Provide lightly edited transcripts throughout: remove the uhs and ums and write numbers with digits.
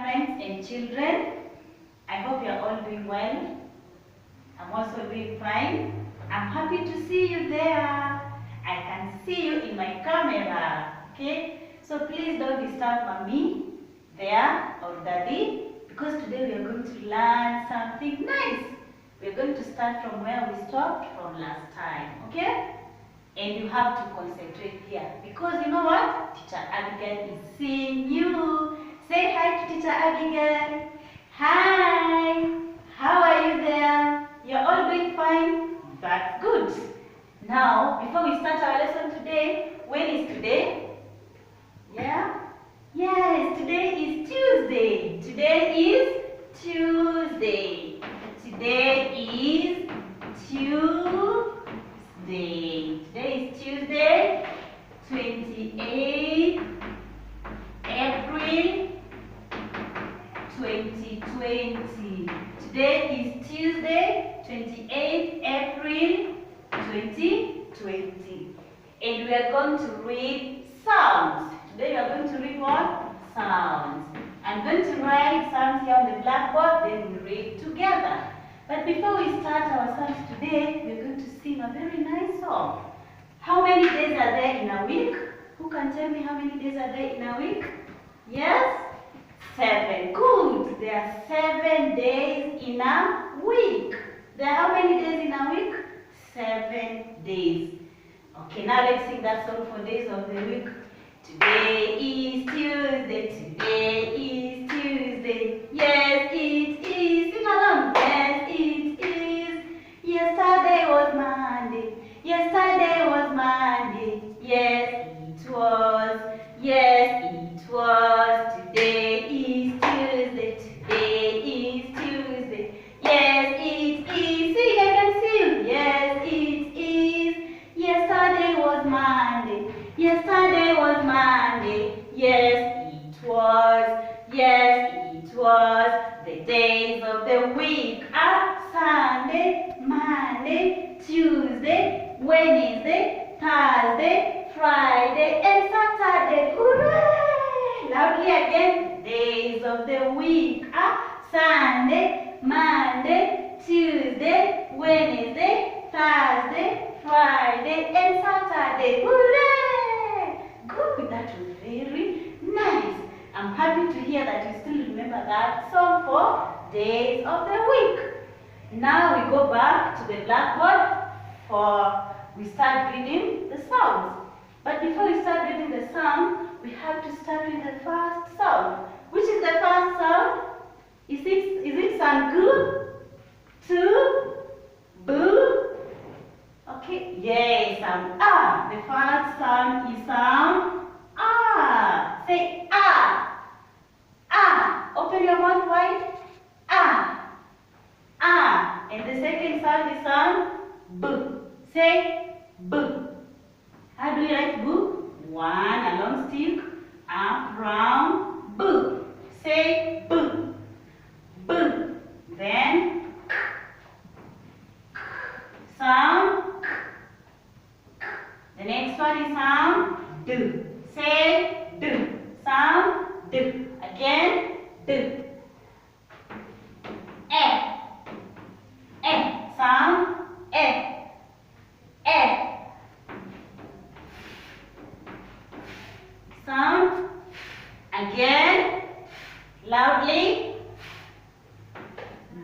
friends and children. I hope you are all doing well. I'm also doing fine. I'm happy to see you there. I can see you in my camera. Okay? So please don't disturb mommy there or daddy, because today we are going to learn something nice. We are going to start from where we stopped from last time. Okay? And you have to concentrate here, because you know what? Teacher Abigail is seeing you. Say hi to Teacher Abigail. Hi. How are you there? You're all doing fine? That's good. Now, before we start our lesson today, when is today? Yeah? Yes, today is Tuesday. Today is Tuesday. Today is Tuesday. Today is Tuesday, 28th April 2020. Today is Tuesday, 28th April 2020. And we are going to read sounds. Today we are going to read what? Sounds. I'm going to write sounds here on the blackboard, then we read together. But before we start our sounds today, we're going to sing a very nice song. How many days are there in a week? Who can tell me how many days are there in a week? Yes? 7. Good. There are 7 days in a week. There are how many days in a week? 7 days. Okay, now let's sing that song for days of the week. Today is Tuesday. Today is Tuesday. Yes, it is. Sing along. Yes, it is. Yesterday was Monday. Yesterday was Monday. Yes, it was. Yes, it was. Today is Tuesday. Today is Tuesday. Yes, it is. See, I can see you. Yes, it is. Yesterday was Monday. Yesterday was Monday. Yes, it was. Yes, it was. The days of the week are Sunday, Monday, Tuesday, Wednesday, Thursday, Friday, and Saturday. Hooray! Loudly again. Days of the week are Sunday, Monday, Tuesday, Wednesday, Thursday, Friday, and Saturday. Hooray! Good. That was very nice. I'm happy to hear that you still remember that song for days of the week. Now we go back to the blackboard we start reading the sounds. But before we start reading the sound, we have to start with the first sound. Which is the first sound? Is it sound good? Two? Boo? Okay. Yes, sound ah. The first sound is sound ah. Say ah. Ah. Open your mouth wide. Ah. Ah. And the second sound is sound boo. Say boo. How do you write boo? One, a long stick, up, round, boo. Say boo. Boo. Then sound. The next one is sound do. Say do. Sound do. Again do. Eh. Eh. Sound eh. Eh. Sound again loudly.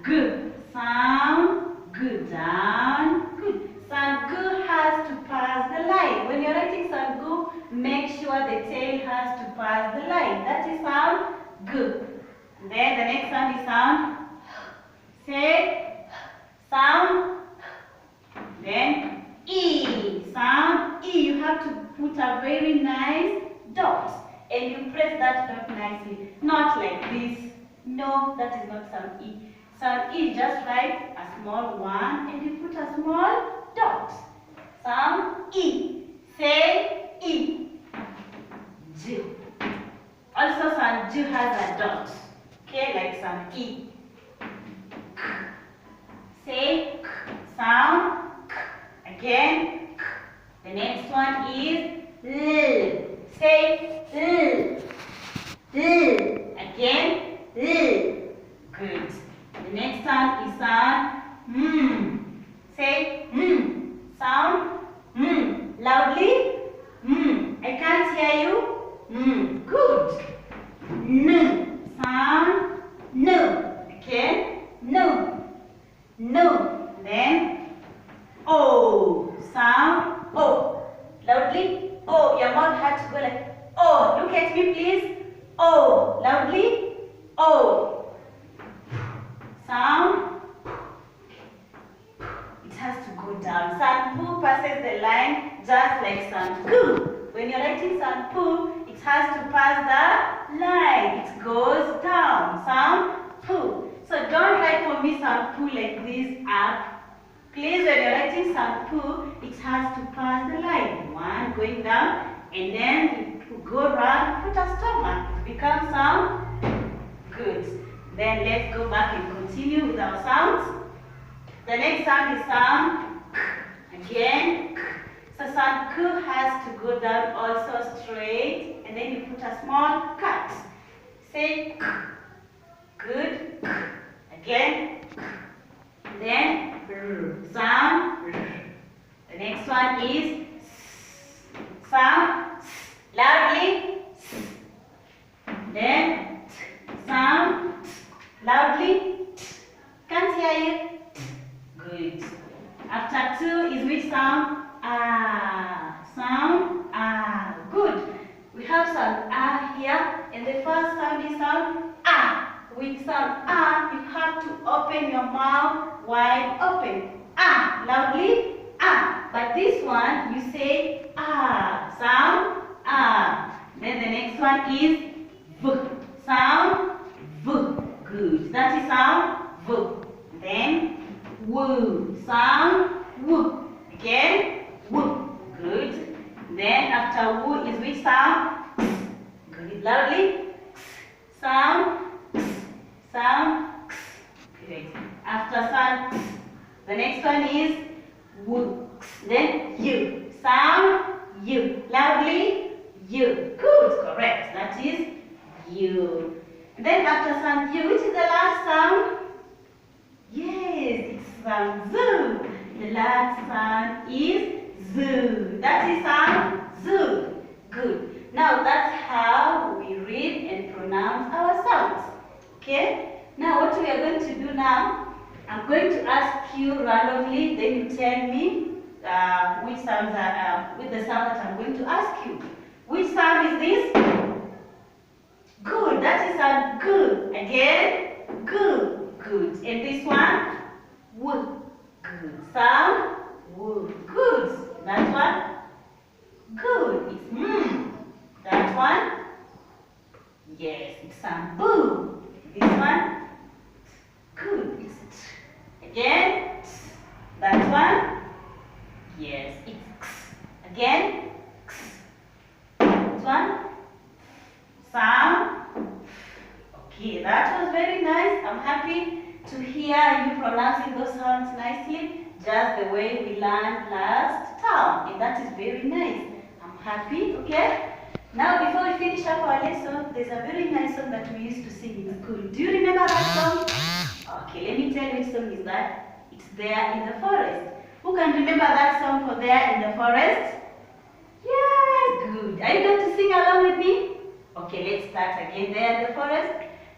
Good. Sound good. Down. Good. Sound good has to pass the line. When you're writing sound good, make sure the tail has to pass the line. That is sound good. And then the next sound is sound. Say sound. Then E. Sound E. You have to put a very nice dot. And you press that dot nicely. Not like this. No, that is not sound E. Sound E, just write a small one and you put a small dot. Sound E. Say E. J. Also sound J has a dot. Okay, like sound E. Say sound again. The next one is L. Say L. L. Again. L. O. Sound. It has to go down. Sound poo passes the line just like sound poo. When you're writing sound poo, it has to pass the line. It goes down. Sound poo. So don't write for me sound poo like this up. Please, when you're writing sound poo, it has to pass the line. One going down, and then you go around, put a stop mark. It becomes sound good. Then let's go back and continue with our sounds. The next sound is sound k. Again, k. So sound k has to go down also straight, and then you put a small cut. Say k. Good. K. Again. K. Then r. Sound r. The next one is s. Sound s. Loudly s. Then t. Sound t. Loudly t. Can't hear you. Good. After two is which sound? Ah. Sound ah. Good. We have sound ah here, and the first sound is sound ah. With sound ah, you have to open your mouth wide open. Ah. Loudly ah. But this one you say ah. Sound ah. Then the next one is v. Sound v. Good. That is sound v. Then woo. Sound woo. Again woo. Good. Then after woo is which sound? Good. Loudly. Sound. Sound. Great. After sound, the next one is woo. Then you. Sound you. Loudly you. Good. Correct. That is you. Then after sound you, which is the last sound? Yes, it's sound zoo. The last sound is zoo. That is sound zoo. Good. Now that's how we read and pronounce our sounds. Okay? Now what we are going to do now, I'm going to ask you randomly, then you tell me which sounds are, with the sound that I'm going to ask you. Which sound is this? Good. That is sound good. Again, good. Good. And this one? Woo. Good. Sound woo. Good. That one? Good. It's mm. That one? Yes, it's sound boo. This one? Good. It's t. Again? T. That one? Yes, it's x. Again? X. This one? Sound. Okay, that was very nice. I'm happy to hear you pronouncing those sounds nicely, just the way we learned last time. And that is very nice. I'm happy, okay? Now, before we finish up our lesson, there's a very nice song that we used to sing in school. Do you remember that song? Okay, let me tell you which song is that. It's There in the Forest. Who can remember that song for There in the Forest? Yeah, good. Are you going to sing along with me? Okay, let's start again. There in the forest.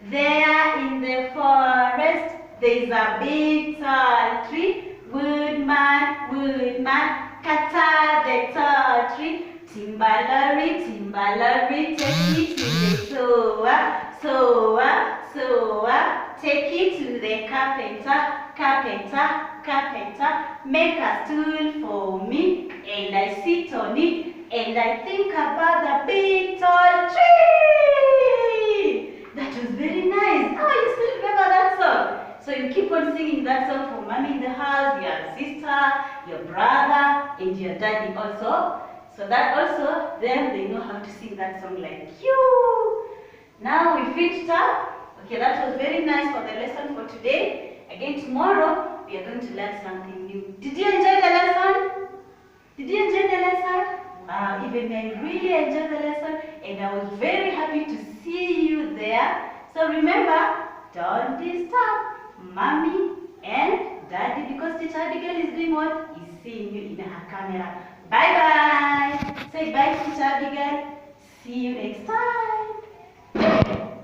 There in the forest, there's a big tall tree. Woodman, woodman, cut out the tall tree. Timbalari, timbalari, take it to the sower, sower, sower. Take it to the carpenter, carpenter, carpenter. Make a stool for me, and I sit on it, and I think about the big tall tree. That was very nice. Oh, you still remember that song? So you keep on singing that song for mommy in the house, your sister, your brother, and your daddy also. So that also, then they know how to sing that song like you. Now we finished up. Okay, that was very nice for the lesson for today. Again, tomorrow, we are going to learn something new. Did you enjoy the lesson? Did you enjoy the lesson? Wow, even I really enjoyed the lesson, and I was very happy to see you there. So remember, don't disturb mommy and daddy, because Teacher Abigail is doing what? Is seeing you in her camera. Bye-bye. Say bye, Teacher Abigail. See you next time.